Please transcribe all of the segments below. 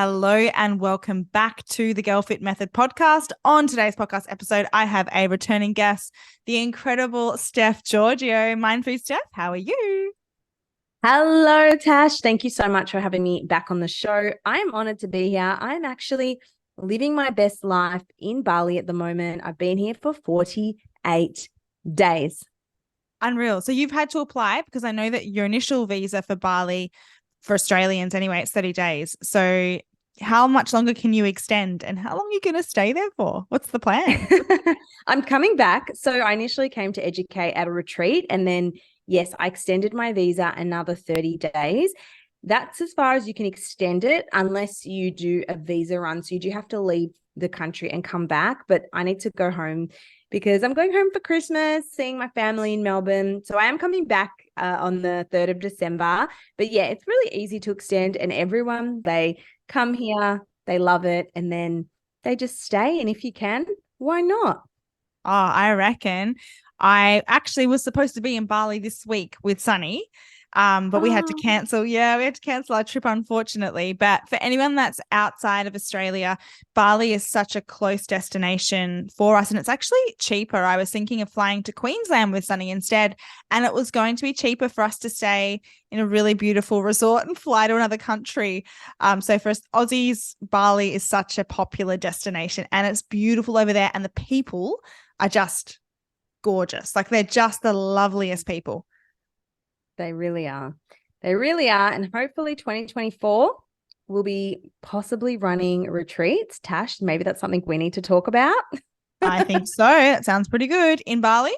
Hello and welcome back to the Girl Fit Method podcast. On today's podcast episode, I have a returning guest, the incredible Steph Giorgio. Mind Food Steph, how are you? Hello, Tash. Thank you so much for having me back on the show. I am honored to be here. I'm actually living my best life in Bali at the moment. I've been here for 48 days. Unreal. So you've had to apply because I know that your initial visa for Bali, for Australians anyway, it's 30 days. So how much longer can you extend and how long are you going to stay there for? What's the plan? I'm coming back. So I initially came to educate at a retreat, and then, yes, I extended my visa another 30 days. That's as far as you can extend it unless you do a visa run. So you do have to leave the country and come back. But I need to go home because I'm going home for Christmas, seeing my family in Melbourne. So I am coming back on the 3rd of December. But yeah, it's really easy to extend, and everyone, they come here, they love it, and then they just stay. And if you can, why not? Oh, I reckon. I actually was supposed to be in Bali this week with Sunny, but we had to Oh, cancel. Yeah, we had to cancel our trip, unfortunately. But for anyone that's outside of Australia, Bali is such a close destination for us, and it's actually cheaper. I was thinking of flying to Queensland with Sunny instead, and it was going to be cheaper for us to stay in a really beautiful resort and fly to another country. So for us Aussies, Bali is such a popular destination, and it's beautiful over there, and the people are just gorgeous. Like they're just the loveliest people. they really are. They really are. And hopefully 2024 will be possibly running retreats. Tash, maybe that's something we need to talk about. I think so. That sounds pretty good. In Bali?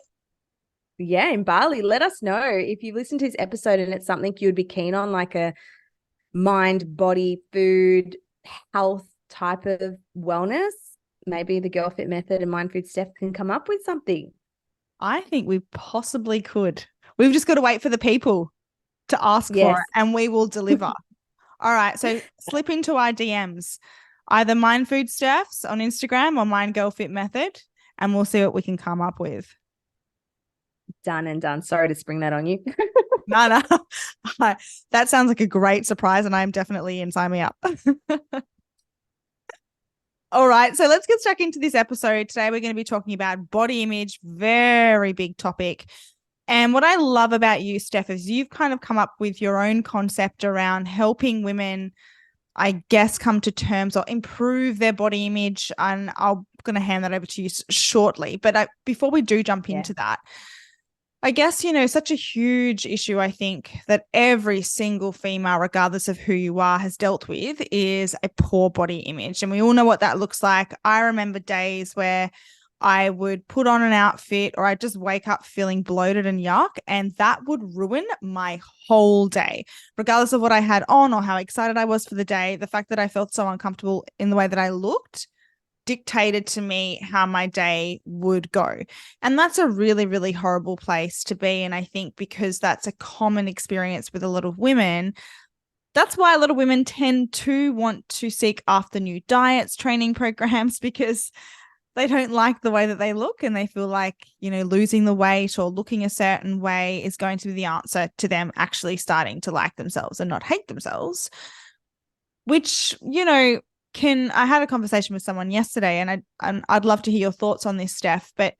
Yeah, in Bali. Let us know if you listen to this episode and it's something you would be keen on, like a mind, body, food, health type of wellness. Maybe the Girl Fit Method and Mind Food Steph can come up with something. I think we possibly could. We've just got to wait for the people to ask for Yes. it and we will deliver. All right. So slip into our DMs, either Mind Food Steph's on Instagram or Mind Girl Fit Method, and we'll see what we can come up with. Done and done. Sorry to spring that on you. No, no. That sounds like a great surprise, and I'm definitely in. Sign me up. All right, so let's get stuck into this episode. Today, we're going to be talking about body image, very big topic. And what I love about you, Steph, is you've kind of come up with your own concept around helping women, I guess, come to terms or improve their body image. And I'm going to hand that over to you shortly. But before we do jump into that, I guess, such a huge issue, I think, that every single female, regardless of who you are, has dealt with is a poor body image. And we all know what that looks like. I remember days where I would put on an outfit or I'd just wake up feeling bloated and yuck, and that would ruin my whole day, regardless of what I had on or how excited I was for the day. The fact that I felt so uncomfortable in the way that I looked dictated to me how my day would go. And that's a really, really horrible place to be. And I think because that's a common experience with a lot of women, that's why a lot of women tend to want to seek after new diets, training programs, because they don't like the way that they look and they feel like, losing the weight or looking a certain way is going to be the answer to them actually starting to like themselves and not hate themselves, which, I had a conversation with someone yesterday, and I'd love to hear your thoughts on this, Steph, but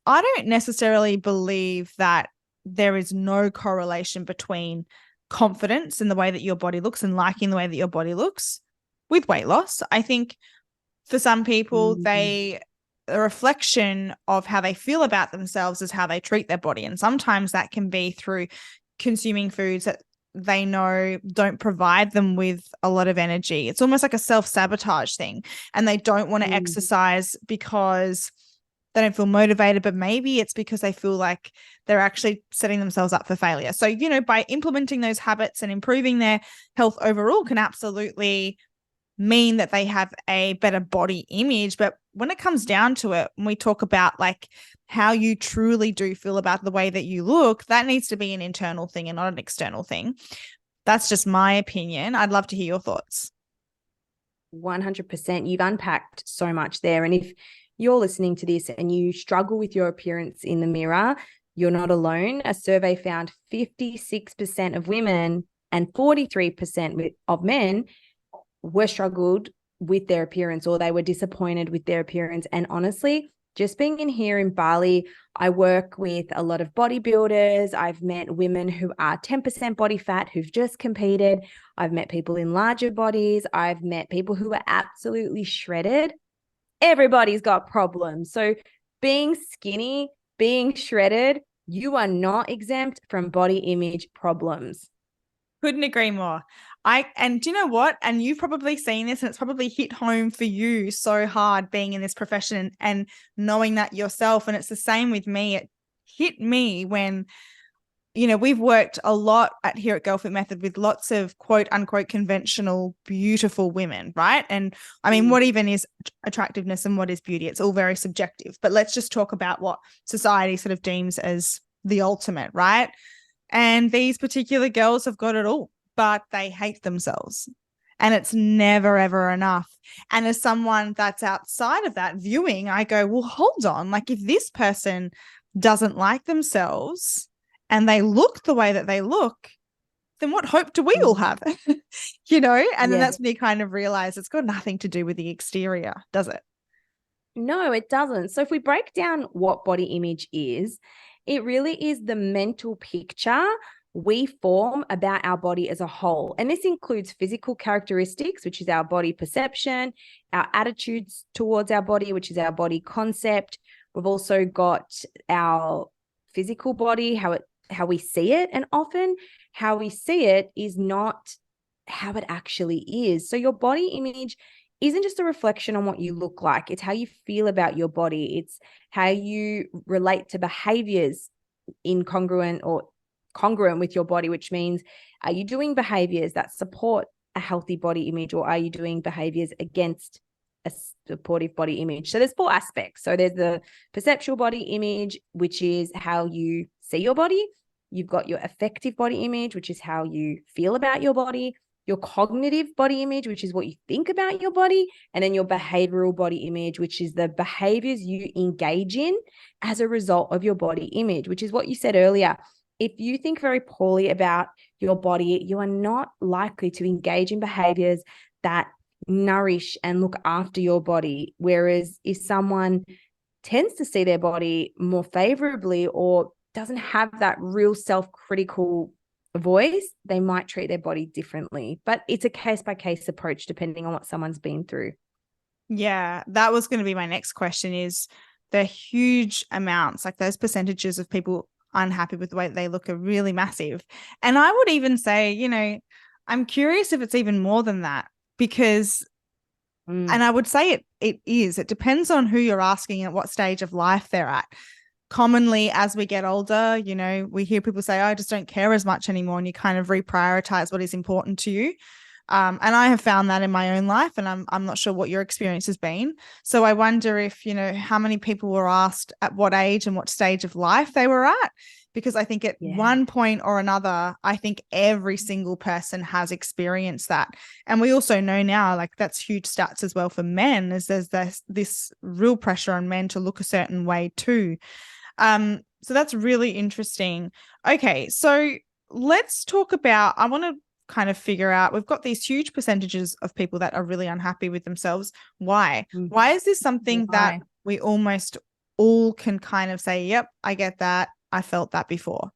I don't necessarily believe that there is no correlation between confidence in the way that your body looks and liking the way that your body looks with weight loss. I think for some people, a reflection of how they feel about themselves is how they treat their body. And sometimes that can be through consuming foods that they know don't provide them with a lot of energy. It's almost like a self-sabotage thing. And they don't want to exercise because they don't feel motivated, but maybe it's because they feel like they're actually setting themselves up for failure. So, by implementing those habits and improving their health overall can absolutely mean that they have a better body image. But when it comes down to it, when we talk about like how you truly do feel about the way that you look, that needs to be an internal thing and not an external thing. That's just my opinion. I'd love to hear your thoughts. 100%. You've unpacked so much there. And if you're listening to this and you struggle with your appearance in the mirror, you're not alone. A survey found 56% of women and 43% of men were struggled with their appearance, or they were disappointed with their appearance. And honestly, just being in here in Bali, I work with a lot of bodybuilders. I've met women who are 10% body fat who've just competed. I've met people in larger bodies. I've met people who are absolutely shredded. Everybody's got problems. So being skinny, being shredded, you are not exempt from body image problems. Couldn't agree more. And do you know what? And you've probably seen this, and it's probably hit home for you so hard being in this profession and knowing that yourself. And it's the same with me. It hit me when, we've worked a lot here at Girl Fit Method with lots of quote unquote conventional, beautiful women, right? And I mean, what even is attractiveness and what is beauty? It's all very subjective, but let's just talk about what society sort of deems as the ultimate, right? And these particular girls have got it all, but they hate themselves. And it's never, ever enough. And as someone that's outside of that viewing, I go, well, hold on. Like, if this person doesn't like themselves and they look the way that they look, then what hope do we all have? And then that's when you kind of realize it's got nothing to do with the exterior, does it? No, it doesn't. So if we break down what body image is, it really is the mental picture we form about our body as a whole. And this includes physical characteristics, which is our body perception, our attitudes towards our body, which is our body concept. We've also got our physical body, how we see it. And often how we see it is not how it actually is. So your body image isn't just a reflection on what you look like. It's how you feel about your body. It's how you relate to behaviors congruent with your body, which means, are you doing behaviors that support a healthy body image, or are you doing behaviors against a supportive body image? So there's 4 aspects. So there's the perceptual body image, which is how you see your body. You've got your affective body image, which is how you feel about your body. Your cognitive body image, which is what you think about your body, and then your behavioral body image, which is the behaviors you engage in as a result of your body image, which is what you said earlier. If you think very poorly about your body, you are not likely to engage in behaviors that nourish and look after your body. Whereas if someone tends to see their body more favorably or doesn't have that real self-critical voice, they might treat their body differently. But it's a case-by-case approach depending on what someone's been through. Yeah, that was going to be my next question, is the huge amounts, like those percentages of people unhappy with the way they look are really massive. And I would even say, I'm curious if it's even more than that, because and I would say it is. It depends on who you're asking at what stage of life they're at. Commonly, as we get older, we hear people say, oh, I just don't care as much anymore. And you kind of reprioritize what is important to you. And I have found that in my own life, and I'm not sure what your experience has been. So I wonder if, how many people were asked at what age and what stage of life they were at. Because I think at one point or another, I think every single person has experienced that. And we also know now, like, that's huge stats as well for men, is there's this real pressure on men to look a certain way too. So that's really interesting. Okay, so let's talk about, I want to kind of figure out, we've got these huge percentages of people that are really unhappy with themselves. Why? Why is this something that we almost all can kind of say, yep, I get that. I felt that before?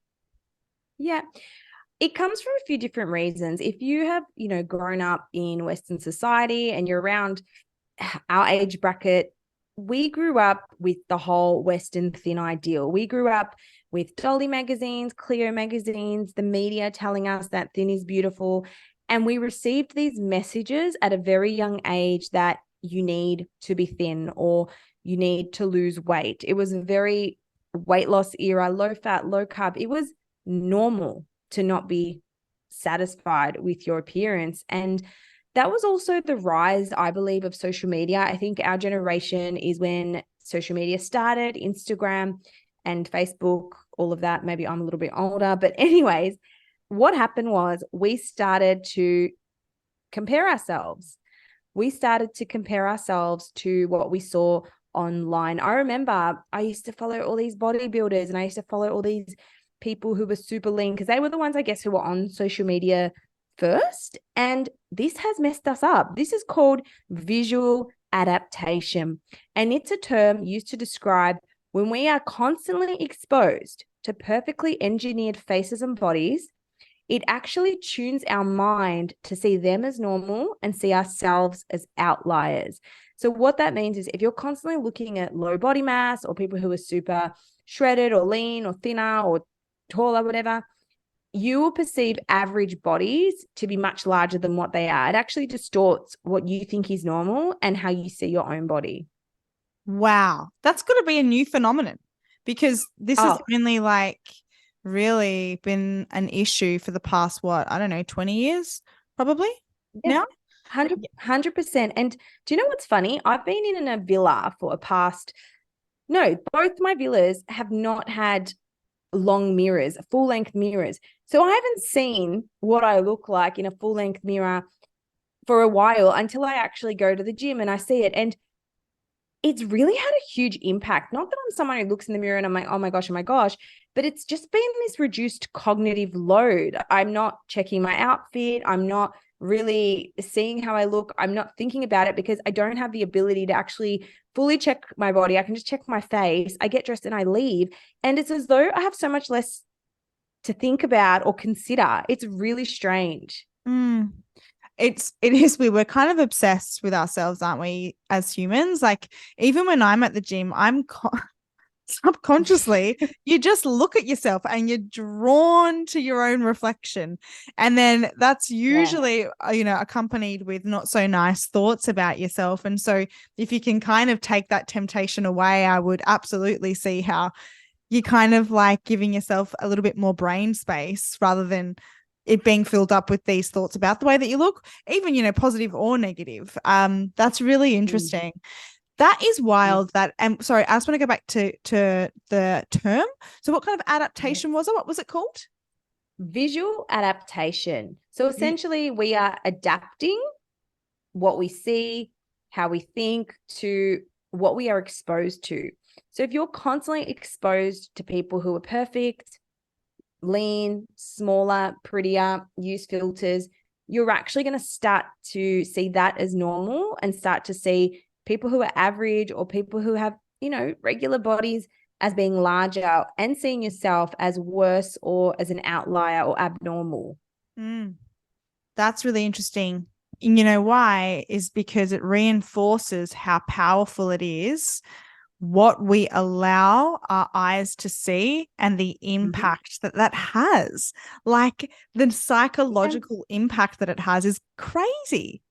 Yeah. It comes from a few different reasons. If you have, grown up in Western society and you're around our age bracket, we grew up with the whole Western thin ideal. We grew up with Dolly magazines, Cleo magazines, the media telling us that thin is beautiful. And we received these messages at a very young age that you need to be thin or you need to lose weight. It was a very weight loss era, low fat, low carb. It was normal to not be satisfied with your appearance. And that was also the rise, I believe, of social media. I think our generation is when social media started, Instagram and Facebook, all of that. Maybe I'm a little bit older. But anyways, what happened was we started to compare ourselves. We started to compare ourselves to what we saw online. I remember I used to follow all these bodybuilders and I used to follow all these people who were super lean because they were the ones, I guess, who were on social media first, and this has messed us up. This is called visual adaptation, and it's a term used to describe when we are constantly exposed to perfectly engineered faces and bodies. It actually tunes our mind to see them as normal and see ourselves as outliers. So what that means is if you're constantly looking at low body mass or people who are super shredded or lean or thinner or taller, whatever, you will perceive average bodies to be much larger than what they are. It actually distorts what you think is normal and how you see your own body. Wow. That's got to be a new phenomenon, because this has Oh, only like really been an issue for the past, what, I don't know, 20 years probably yeah, now? 100%. And do you know what's funny? I've been in a villa for a past, no, both my villas have not had long mirrors, full length mirrors. So I haven't seen what I look like in a full length mirror for a while until I actually go to the gym and I see it. And it's really had a huge impact. Not that I'm someone who looks in the mirror and I'm like, oh my gosh, but it's just been this reduced cognitive load. I'm not checking my outfit. I'm not really seeing how I look. I'm not thinking about it because I don't have the ability to actually fully check my body. I can just check my face. I get dressed and I leave. And it's as though I have so much less to think about or consider. It's really strange. Mm. It is we're kind of obsessed with ourselves, aren't we, as humans? Like, even when I'm at the gym, subconsciously, you just look at yourself and you're drawn to your own reflection. And then that's Yeah. usually, accompanied with not so nice thoughts about yourself. And so if you can kind of take that temptation away, I would absolutely see how you kind of like giving yourself a little bit more brain space rather than it being filled up with these thoughts about the way that you look, even, positive or negative. That's really interesting. That is wild. That, and sorry, I just want to go back to the term. So what kind of Yeah. adaptation was it? What was it called? Visual adaptation. So essentially, we are adapting what we see, how we think to what we are exposed to. So if you're constantly exposed to people who are perfect, lean, smaller, prettier, use filters, you're actually going to start to see that as normal and start to see people who are average or people who have, regular bodies as being larger and seeing yourself as worse or as an outlier or abnormal. Mm, that's really interesting. And you know why? Is because it reinforces how powerful it is what we allow our eyes to see and the impact that has. Like, the Yeah. psychological impact that it has is crazy.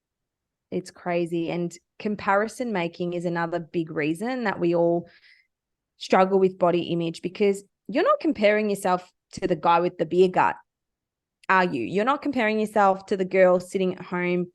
It's crazy. And comparison making is another big reason that we all struggle with body image, because you're not comparing yourself to the guy with the beer gut, are you? You're not comparing yourself to the girl sitting at home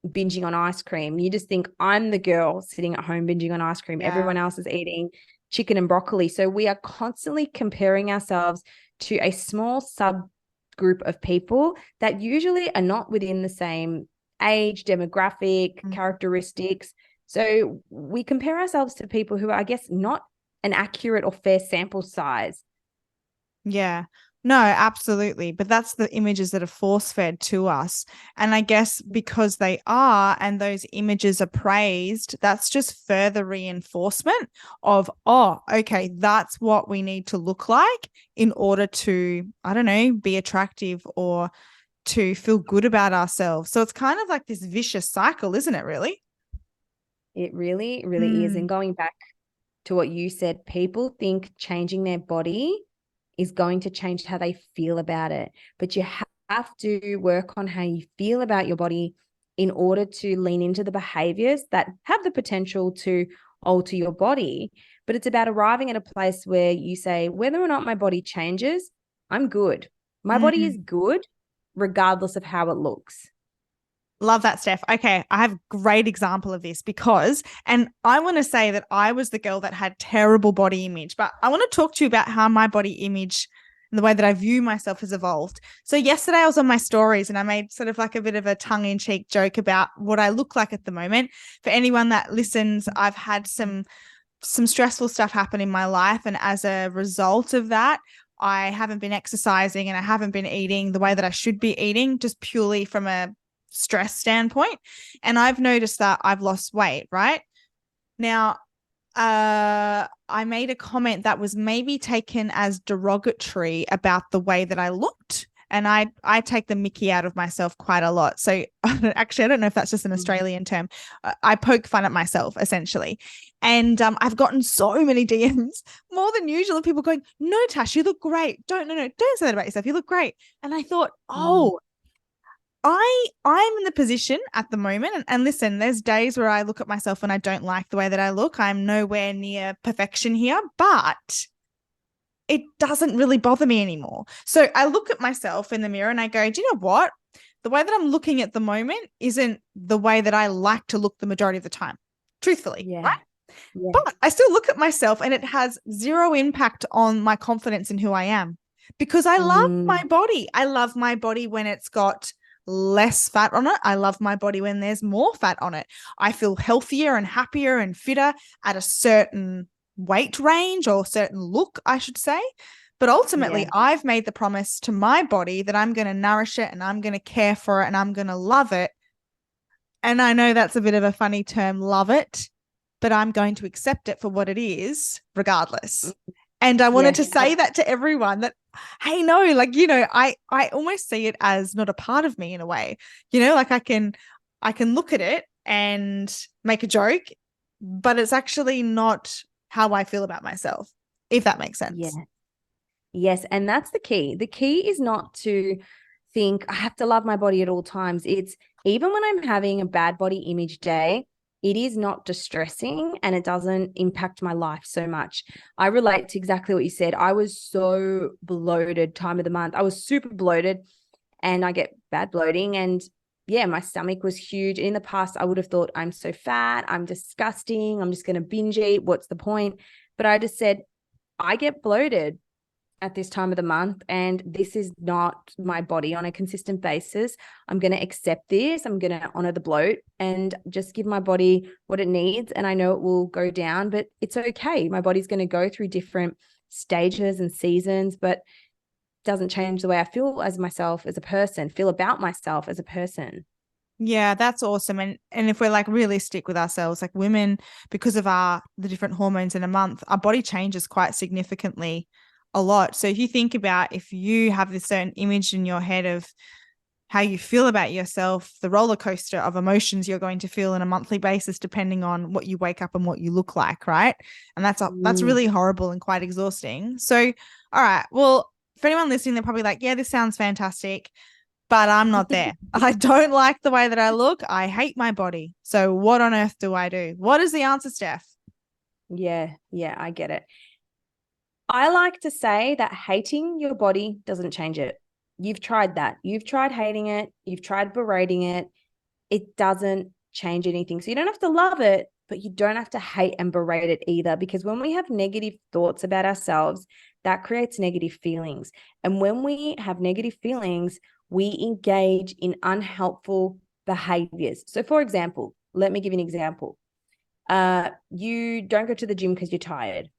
binging on ice cream. You just think, I'm the girl sitting at home binging on ice cream. Yeah. Everyone else is eating chicken and broccoli. So we are constantly comparing ourselves to a small subgroup of people that usually are not within the same age, demographic, characteristics. So we compare ourselves to people who are, I guess, not an accurate or fair sample size. Yeah. No, absolutely. But that's the images that are force fed to us. And I guess because they are, and those images are praised, that's just further reinforcement of, oh, okay, that's what we need to look like in order to, I don't know, be attractive or to feel good about ourselves. So it's kind of like this vicious cycle, isn't it, really? It really, really is. And going back to what you said, people think changing their body is going to change how they feel about it. But you have to work on how you feel about your body in order to lean into the behaviors that have the potential to alter your body. But it's about arriving at a place where you say, whether or not my body changes, I'm good. My body is good regardless of how it looks. Love that, Steph. Okay, I have a great example of this because, and I want to say that I was the girl that had terrible body image, but I want to talk to you about how my body image and the way that I view myself has evolved. So yesterday I was on my stories and I made sort of like a bit of a tongue-in-cheek joke about what I look like at the moment. For anyone that listens, I've had some stressful stuff happen in my life, and as a result of that, I haven't been exercising and I haven't been eating the way that I should be eating, just purely from a stress standpoint. And I've noticed that I've lost weight, right? Now, I made a comment that was maybe taken as derogatory about the way that I looked. And I take the mickey out of myself quite a lot. So actually, I don't know if that's just an Australian term. I poke fun at myself, essentially. And I've gotten so many DMs, more than usual, of people going, "No, Tash, you look great. Don't say that about yourself. You look great." And I thought, oh, I'm in the position at the moment, and listen, there's days where I look at myself and I don't like the way that I look. I'm nowhere near perfection here, but it doesn't really bother me anymore. So I look at myself in the mirror and I go, do you know what? The way that I'm looking at the moment isn't the way that I like to look the majority of the time, truthfully, right? Yeah. But I still look at myself and it has zero impact on my confidence in who I am, because I love my body. I love my body when it's got less fat on it. I love my body when there's more fat on it. I feel healthier and happier and fitter at a certain weight range, or certain look, I should say. But ultimately, I've made the promise to my body that I'm going to nourish it and I'm going to care for it and I'm going to love it. And I know that's a bit of a funny term, love it, but I'm going to accept it for what it is regardless. And I wanted to say that to everyone, that, hey, no, like, you know, I almost see it as not a part of me in a way, you know, like I can look at it and make a joke, but it's actually not how I feel about myself, if that makes sense. Yeah. Yes. And that's the key. The key is not to think I have to love my body at all times. It's even when I'm having a bad body image day, it is not distressing and it doesn't impact my life so much. I relate to exactly what you said. I was so bloated time of the month. I was super bloated and I get bad bloating, and yeah, my stomach was huge. In the past, I would have thought, I'm so fat, I'm disgusting, I'm just going to binge eat. What's the point? But I just said, I get bloated at this time of the month, and this is not my body on a consistent basis. I'm going to accept this. I'm going to honor the bloat and just give my body what it needs. And I know it will go down, but it's okay. My body's going to go through different stages and seasons, but it doesn't change the way I feel as myself as a person, feel about myself as a person. Yeah, that's awesome. And if we're like realistic with ourselves, like women, because of the different hormones in a month, our body changes quite significantly a lot. So if you think about, if you have this certain image in your head of how you feel about yourself, the roller coaster of emotions you're going to feel on a monthly basis, depending on what you wake up and what you look like, right? And that's really horrible and quite exhausting. So, all right, well, for anyone listening, they're probably like, yeah, this sounds fantastic, but I'm not there. I don't like the way that I look. I hate my body. So what on earth do I do? What is the answer, Steph? Yeah, I get it. I like to say that hating your body doesn't change it. You've tried that. You've tried hating it. You've tried berating it. It doesn't change anything. So you don't have to love it, but you don't have to hate and berate it either, because when we have negative thoughts about ourselves, that creates negative feelings. And when we have negative feelings, we engage in unhelpful behaviors. So for example, let me give you an example. You don't go to the gym because you're tired.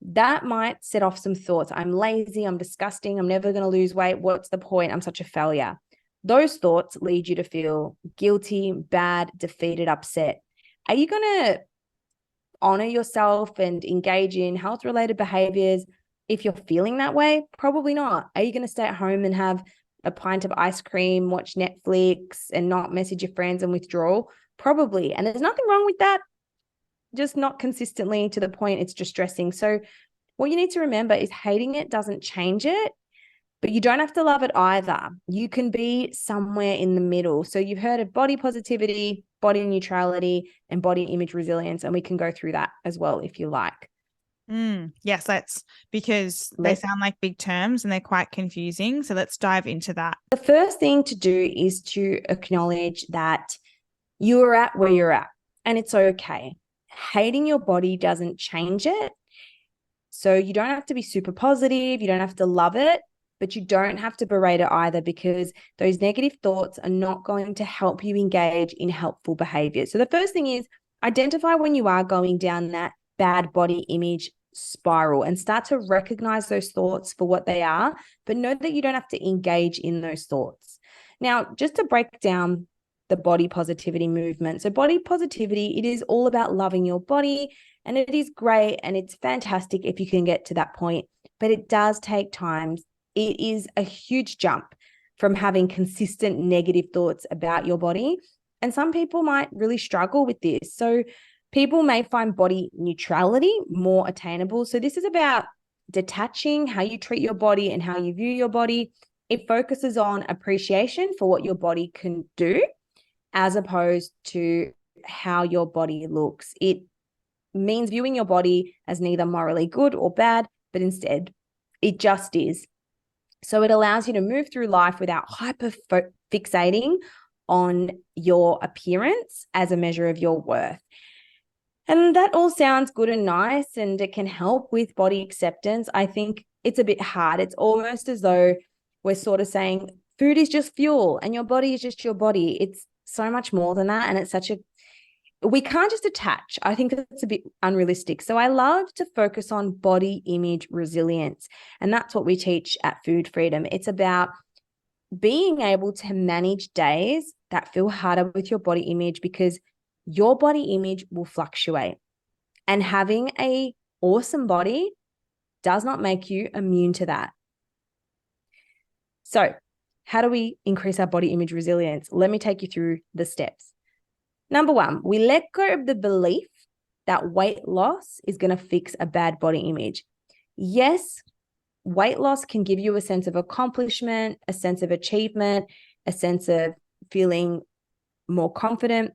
That might set off some thoughts. I'm lazy, I'm disgusting, I'm never going to lose weight. What's the point? I'm such a failure. Those thoughts lead you to feel guilty, bad, defeated, upset. Are you going to honor yourself and engage in health-related behaviors if you're feeling that way? Probably not. Are you going to stay at home and have a pint of ice cream, watch Netflix, and not message your friends and withdraw? Probably. And there's nothing wrong with that. Just not consistently to the point it's distressing. So what you need to remember is hating it doesn't change it, but you don't have to love it either. You can be somewhere in the middle. So you've heard of body positivity, body neutrality, and body image resilience, and we can go through that as well if you like. Yes, let's, because they sound like big terms and they're quite confusing. So let's dive into that. The first thing to do is to acknowledge that you are at where you're at, and it's okay. Hating your body doesn't change it. So you don't have to be super positive. You don't have to love it, but you don't have to berate it either, because those negative thoughts are not going to help you engage in helpful behaviors. So the first thing is identify when you are going down that bad body image spiral, and start to recognize those thoughts for what they are, but know that you don't have to engage in those thoughts. Now, just to break down the body positivity movement. So body positivity, it is all about loving your body, and it is great and it's fantastic if you can get to that point, but it does take time. It is a huge jump from having consistent negative thoughts about your body. And some people might really struggle with this. So people may find body neutrality more attainable. So this is about detaching how you treat your body and how you view your body. It focuses on appreciation for what your body can do, as opposed to how your body looks. It means viewing your body as neither morally good or bad, but instead it just is. So it allows you to move through life without hyper fixating on your appearance as a measure of your worth. And that all sounds good and nice, and it can help with body acceptance. I think it's a bit hard. It's almost as though we're sort of saying food is just fuel and your body is just your body. It's so much more than that. And it's we can't just attach. I think that's a bit unrealistic. So I love to focus on body image resilience. And that's what we teach at Food Freedom. It's about being able to manage days that feel harder with your body image, because your body image will fluctuate. And having an awesome body does not make you immune to that. So how do we increase our body image resilience? Let me take you through the steps. Number one, we let go of the belief that weight loss is going to fix a bad body image. Yes, weight loss can give you a sense of accomplishment, a sense of achievement, a sense of feeling more confident.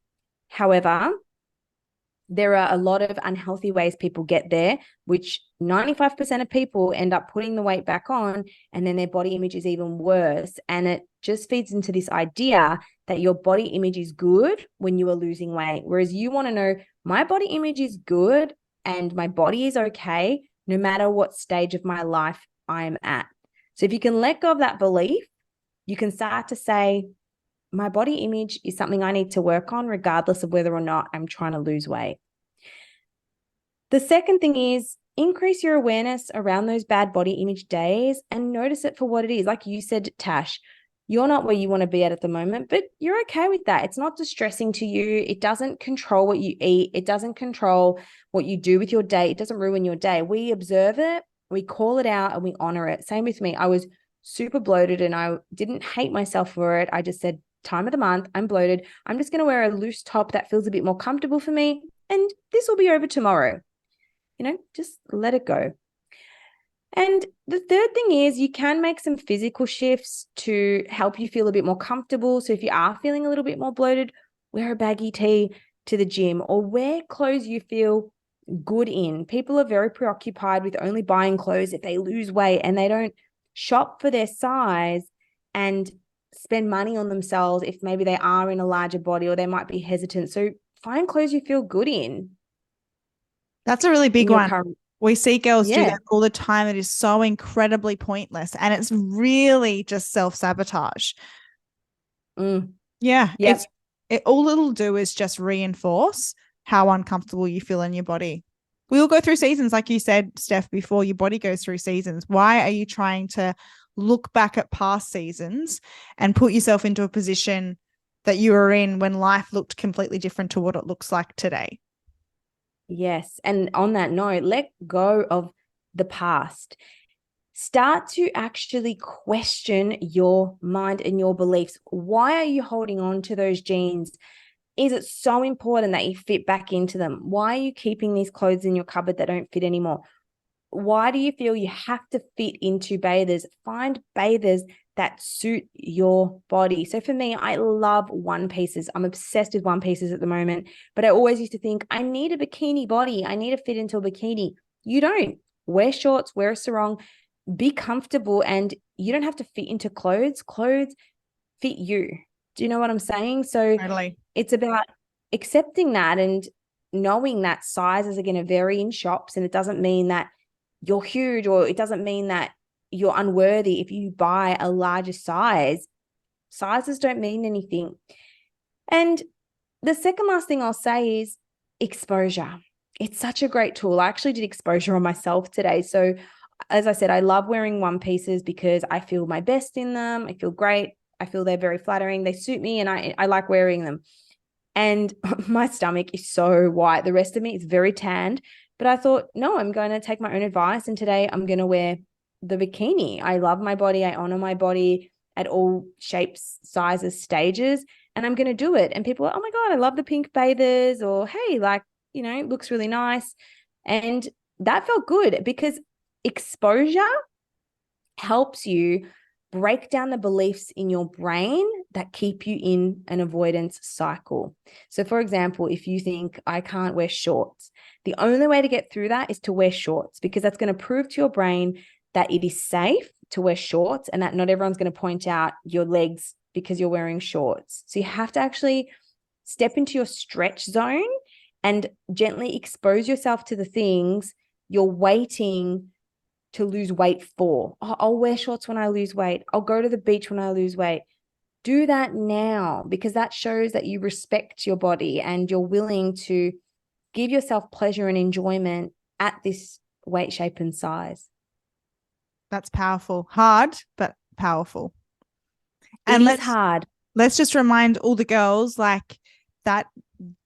However, there are a lot of unhealthy ways people get there, which 95% of people end up putting the weight back on, and then their body image is even worse. And it just feeds into this idea that your body image is good when you are losing weight. Whereas you want to know, my body image is good and my body is okay, no matter what stage of my life I'm at. So if you can let go of that belief, you can start to say, my body image is something I need to work on, regardless of whether or not I'm trying to lose weight. The second thing is increase your awareness around those bad body image days and notice it for what it is. Like you said, Tash, you're not where you want to be at the moment, but you're okay with that. It's not distressing to you. It doesn't control what you eat. It doesn't control what you do with your day. It doesn't ruin your day. We observe it, we call it out, and we honor it. Same with me. I was super bloated and I didn't hate myself for it. I just said, time of the month, I'm bloated. I'm just going to wear a loose top that feels a bit more comfortable for me, and this will be over tomorrow. Just let it go. And the third thing is you can make some physical shifts to help you feel a bit more comfortable. So if you are feeling a little bit more bloated, wear a baggy tee to the gym, or wear clothes you feel good in. People are very preoccupied with only buying clothes if they lose weight, and they don't shop for their size and spend money on themselves if maybe they are in a larger body or they might be hesitant. So find clothes you feel good in. That's a really big one. We see girls do that all the time. It is so incredibly pointless, and it's really just self-sabotage. Yeah. Yep. All it'll do is just reinforce how uncomfortable you feel in your body. We all go through seasons, like you said, Steph, before. Your body goes through seasons. Why are you trying to look back at past seasons and put yourself into a position that you were in when life looked completely different to what it looks like today? Yes. And on that note, let go of the past. Start to actually question your mind and your beliefs. Why are you holding on to those jeans? Is it so important that you fit back into them? Why are you keeping these clothes in your cupboard that don't fit anymore? Why do you feel you have to fit into bathers? Find bathers that suit your body. So for me, I love one pieces. I'm obsessed with one pieces at the moment, but I always used to think I need a bikini body. I need to fit into a bikini. You don't. Wear shorts, wear a sarong, be comfortable, and you don't have to fit into clothes. Clothes fit you. Do you know what I'm saying? So Totally. It's about accepting that and knowing that sizes are going to vary in shops, and it doesn't mean that you're huge, or it doesn't mean that you're unworthy if you buy a larger size. Sizes don't mean anything. And the second last thing I'll say is exposure. It's such a great tool. I actually did exposure on myself today. So as I said, I love wearing one pieces because I feel my best in them. I feel great. I feel they're very flattering. They suit me and I like wearing them. And my stomach is so white. The rest of me is very tanned. But I thought, no, I'm going to take my own advice. And today I'm going to wear the bikini. I love my body. I honor my body at all shapes, sizes, stages. And I'm going to do it. And people are, oh my God, I love the pink bathers. Or, hey, like, it looks really nice. And that felt good because exposure helps you break down the beliefs in your brain that keep you in an avoidance cycle. So for example, if you think I can't wear shorts, the only way to get through that is to wear shorts, because that's going to prove to your brain that it is safe to wear shorts and that not everyone's going to point out your legs because you're wearing shorts. So you have to actually step into your stretch zone and gently expose yourself to the things you're waiting to lose weight for. Oh, I'll wear shorts when I lose weight. I'll go to the beach when I lose weight. Do that now, because that shows that you respect your body and you're willing to give yourself pleasure and enjoyment at this weight, shape, and size. That's powerful. Hard, but powerful. And it is hard. Let's just remind all the girls like that,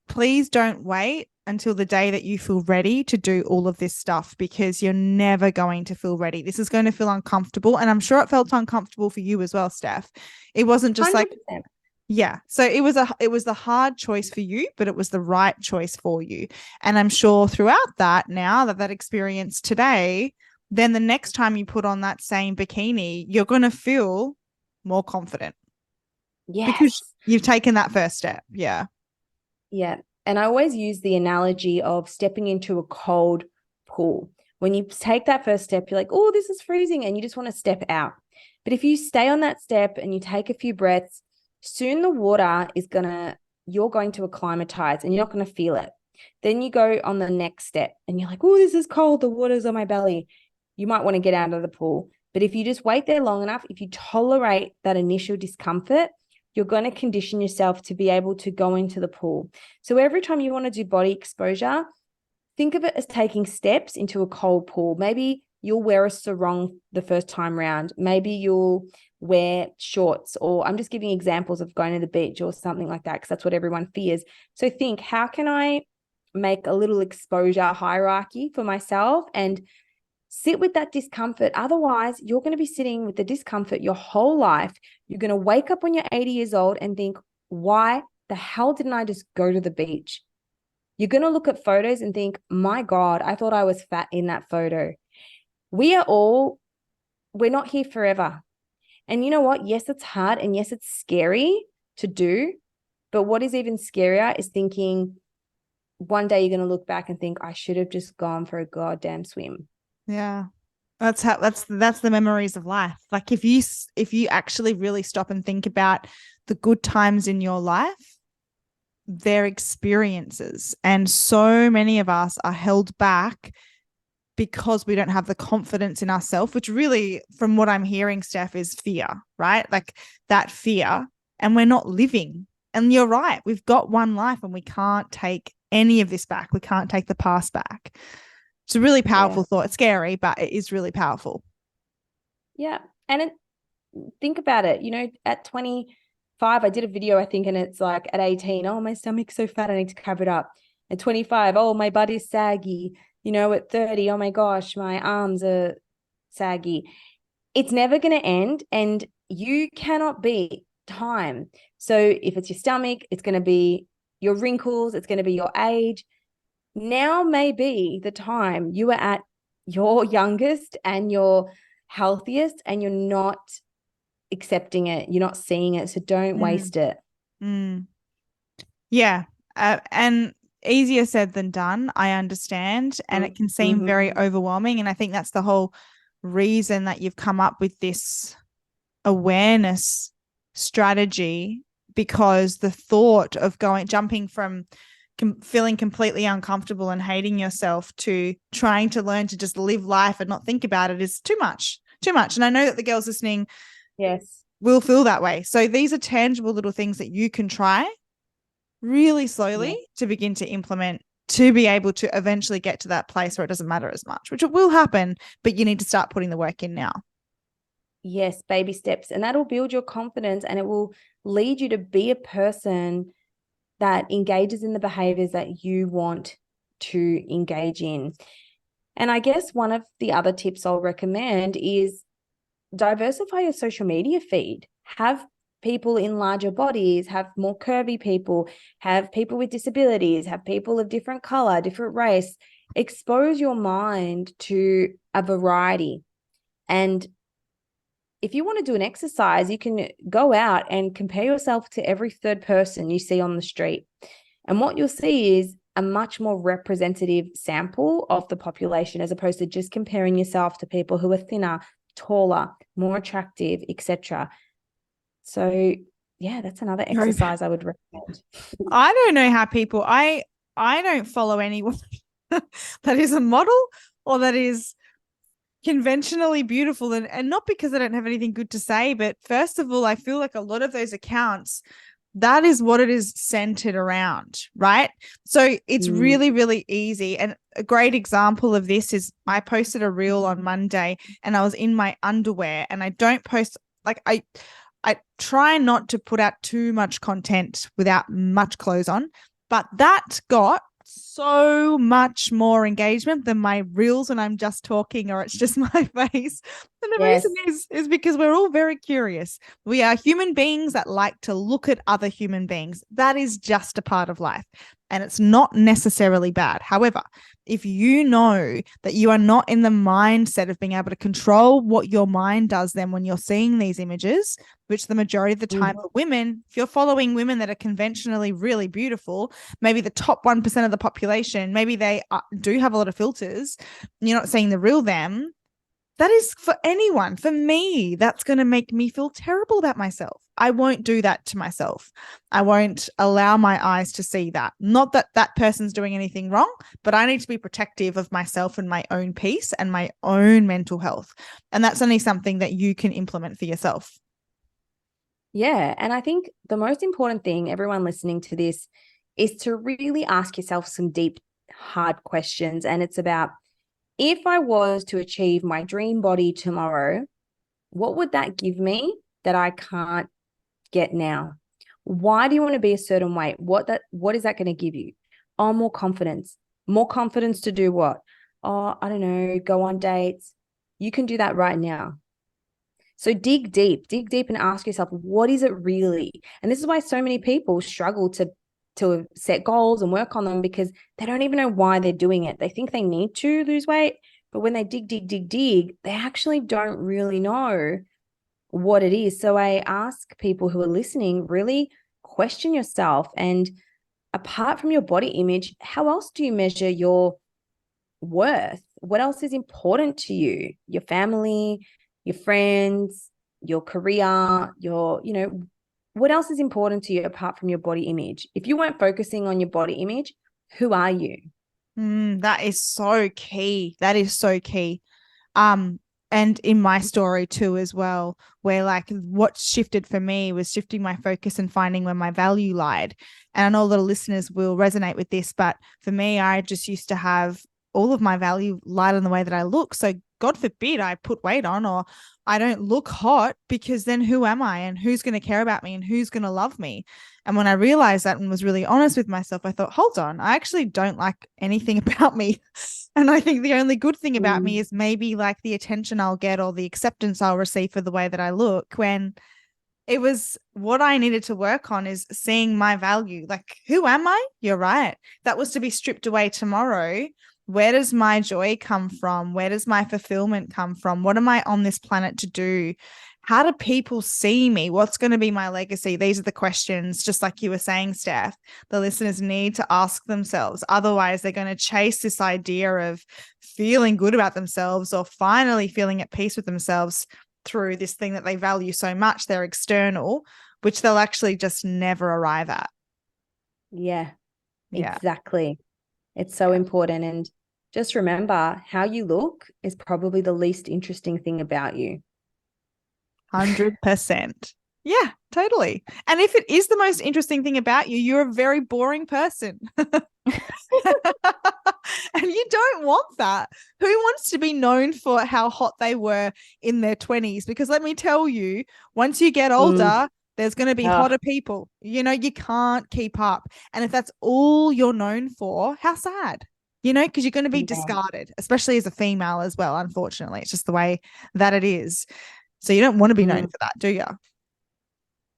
please don't wait until the day that you feel ready to do all of this stuff, because you're never going to feel ready. This is going to feel uncomfortable. And I'm sure it felt uncomfortable for you as well, Steph. It wasn't just 100%. Yeah. So it was the hard choice for you, but it was the right choice for you. And I'm sure throughout that, now that experience today, then the next time you put on that same bikini, you're going to feel more confident. Yes. Because you've taken that first step. Yeah. Yeah. And I always use the analogy of stepping into a cold pool. When you take that first step, you're like, oh, this is freezing, and you just want to step out. But if you stay on that step and you take a few breaths, soon the water you're going to acclimatize and you're not going to feel it. Then you go on the next step and you're like, oh, this is cold. The water's on my belly. You might want to get out of the pool. But if you just wait there long enough, if you tolerate that initial discomfort, you're going to condition yourself to be able to go into the pool. So every time you want to do body exposure, think of it as taking steps into a cold pool. Maybe you'll wear a sarong the first time round. Maybe you'll wear shorts, or I'm just giving examples of going to the beach or something like that, because that's what everyone fears. So think, how can I make a little exposure hierarchy for myself and sit with that discomfort? Otherwise, you're going to be sitting with the discomfort your whole life. You're going to wake up when you're 80 years old and think, why the hell didn't I just go to the beach? You're going to look at photos and think, my God, I thought I was fat in that photo. We're not here forever. And you know what? Yes, it's hard. And yes, it's scary to do. But what is even scarier is thinking one day you're going to look back and think, I should have just gone for a goddamn swim. Yeah. That's the memories of life. Like if you actually really stop and think about the good times in your life, they're experiences. And so many of us are held back because we don't have the confidence in ourselves, which really, from what I'm hearing, Steph, is fear, right? Like that fear, and we're not living. And you're right. We've got one life and we can't take any of this back. We can't take the past back. It's a really powerful thought. It's scary, but it is really powerful. Yeah. And think about it, at 25, I did a video, I think, and it's like at 18, oh, my stomach's so fat, I need to cover it up. At 25, oh, my butt is saggy. At 30, oh my gosh, my arms are saggy. It's never going to end, and you cannot beat time. So if it's your stomach, it's going to be your wrinkles, it's going to be your age. Now may be the time you are at your youngest and your healthiest, and you're not accepting it. You're not seeing it. So don't waste it. Yeah. And easier said than done, I understand. And it can seem very overwhelming. And I think that's the whole reason that you've come up with this awareness strategy, because the thought of jumping from feeling completely uncomfortable and hating yourself to trying to learn to just live life and not think about it is too much. And I know that the girls listening will feel that way. So these are tangible little things that you can try really slowly to begin to implement to be able to eventually get to that place where it doesn't matter as much, which it will happen, but you need to start putting the work in now. Yes, baby steps. And that'll build your confidence, and it will lead you to be a person that engages in the behaviors that you want to engage in. And I guess one of the other tips I'll recommend is diversify your social media feed. Have people in larger bodies, have more curvy people, have people with disabilities, have people of different color, different race. Expose your mind to a variety. And if you want to do an exercise, you can go out and compare yourself to every third person you see on the street. And what you'll see is a much more representative sample of the population, as opposed to just comparing yourself to people who are thinner, taller, more attractive, etc. So yeah, that's another exercise I would recommend. I don't know how people, I don't follow anyone that is a model or that is conventionally beautiful, and not because I don't have anything good to say, but first of all, I feel like a lot of those accounts, that is what it is centered around, right? So it's really, really easy. And a great example of this is I posted a reel on Monday and I was in my underwear, and I don't post, like, I try not to put out too much content without much clothes on, but that got so much more engagement than my reels when I'm just talking or it's just my face. And the reason is because we're all very curious. We are human beings that like to look at other human beings. That is just a part of life, and it's not necessarily bad. However, if you know that you are not in the mindset of being able to control what your mind does then when you're seeing these images, which the majority of the time for women, if you're following women that are conventionally really beautiful, maybe the top 1% of the population, maybe they do have a lot of filters, and you're not seeing the real them, that is for anyone. For me, that's going to make me feel terrible about myself. I won't do that to myself. I won't allow my eyes to see that. Not that that person's doing anything wrong, but I need to be protective of myself and my own peace and my own mental health. And that's only something that you can implement for yourself. Yeah. And I think the most important thing, everyone listening to this, is to really ask yourself some deep, hard questions. And it's about, if I was to achieve my dream body tomorrow, what would that give me that I can't get now? Why do you want to be a certain weight? What is that going to give you? Oh, more confidence. More confidence to do what? Oh, I don't know, go on dates. You can do that right now. So dig deep and ask yourself, what is it really? And this is why so many people struggle to set goals and work on them, because they don't even know why they're doing it. They think they need to lose weight, but when they dig, they actually don't really know what it is. So I ask people who are listening, really question yourself. And apart from your body image, how else do you measure your worth? What else is important to you? Your family, your friends, your career, what else is important to you apart from your body image? If you weren't focusing on your body image, who are you? That is so key. That is so key. And in my story too, as well, where like what shifted for me was shifting my focus and finding where my value lied. And I know a lot of listeners will resonate with this, but for me, I just used to have all of my value lied on the way that I look. So God forbid I put weight on or I don't look hot, because then who am I and who's going to care about me and who's going to love me? And when I realized that and was really honest with myself, I thought, hold on, I actually don't like anything about me. And I think the only good thing about me is maybe like the attention I'll get or the acceptance I'll receive for the way that I look, when it was what I needed to work on is seeing my value. Like, who am I? You're right. That was to be stripped away tomorrow. Where does my joy come from? Where does my fulfillment come from? What am I on this planet to do? How do people see me? What's going to be my legacy? These are the questions, just like you were saying, Steph, the listeners need to ask themselves. Otherwise, they're going to chase this idea of feeling good about themselves or finally feeling at peace with themselves through this thing that they value so much, their external, which they'll actually just never arrive at. Yeah, exactly. It's so important. And just remember, how you look is probably the least interesting thing about you. 100%. Yeah, totally. And if it is the most interesting thing about you, you're a very boring person. don't want that. Who wants to be known for how hot they were in their 20s? Because let me tell you, once you get older, there's going to be hotter people. You know, you can't keep up. And if that's all you're known for, how sad, you know, because you're going to be discarded, especially as a female as well. Unfortunately, it's just the way that it is. So you don't want to be known for that, do you?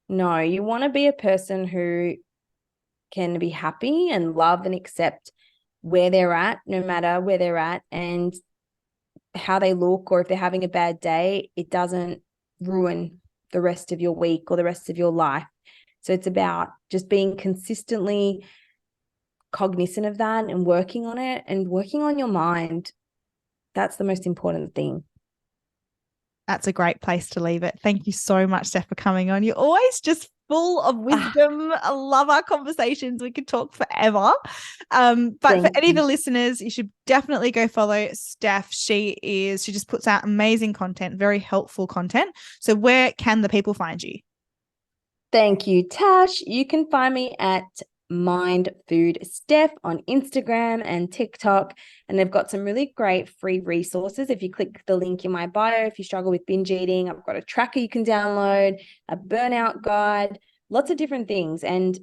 No, you want to be a person who can be happy and love and accept where they're at, no matter where they're at and how they look, or if they're having a bad day, it doesn't ruin the rest of your week or the rest of your life. So it's about just being consistently cognizant of that and working on it and working on your mind. That's the most important thing. That's a great place to leave it. Thank you so much, Steph, for coming on. You're always just full of wisdom. I love our conversations. We could talk forever. But for any of the listeners, you should definitely go follow Steph. She just puts out amazing content, very helpful content. So where can the people find you? Thank you, Tash. You can find me at Mind Food Steph on Instagram and TikTok, and they've got some really great free resources. If you click the link in my bio, if you struggle with binge eating, I've got a tracker you can download, a burnout guide, lots of different things. And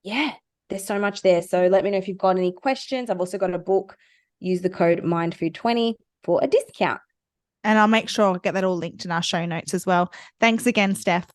yeah, there's so much there. So let me know if you've got any questions. I've also got a book. Use the code MindFood20 for a discount. And I'll make sure I'll get that all linked in our show notes as well. Thanks again, Steph.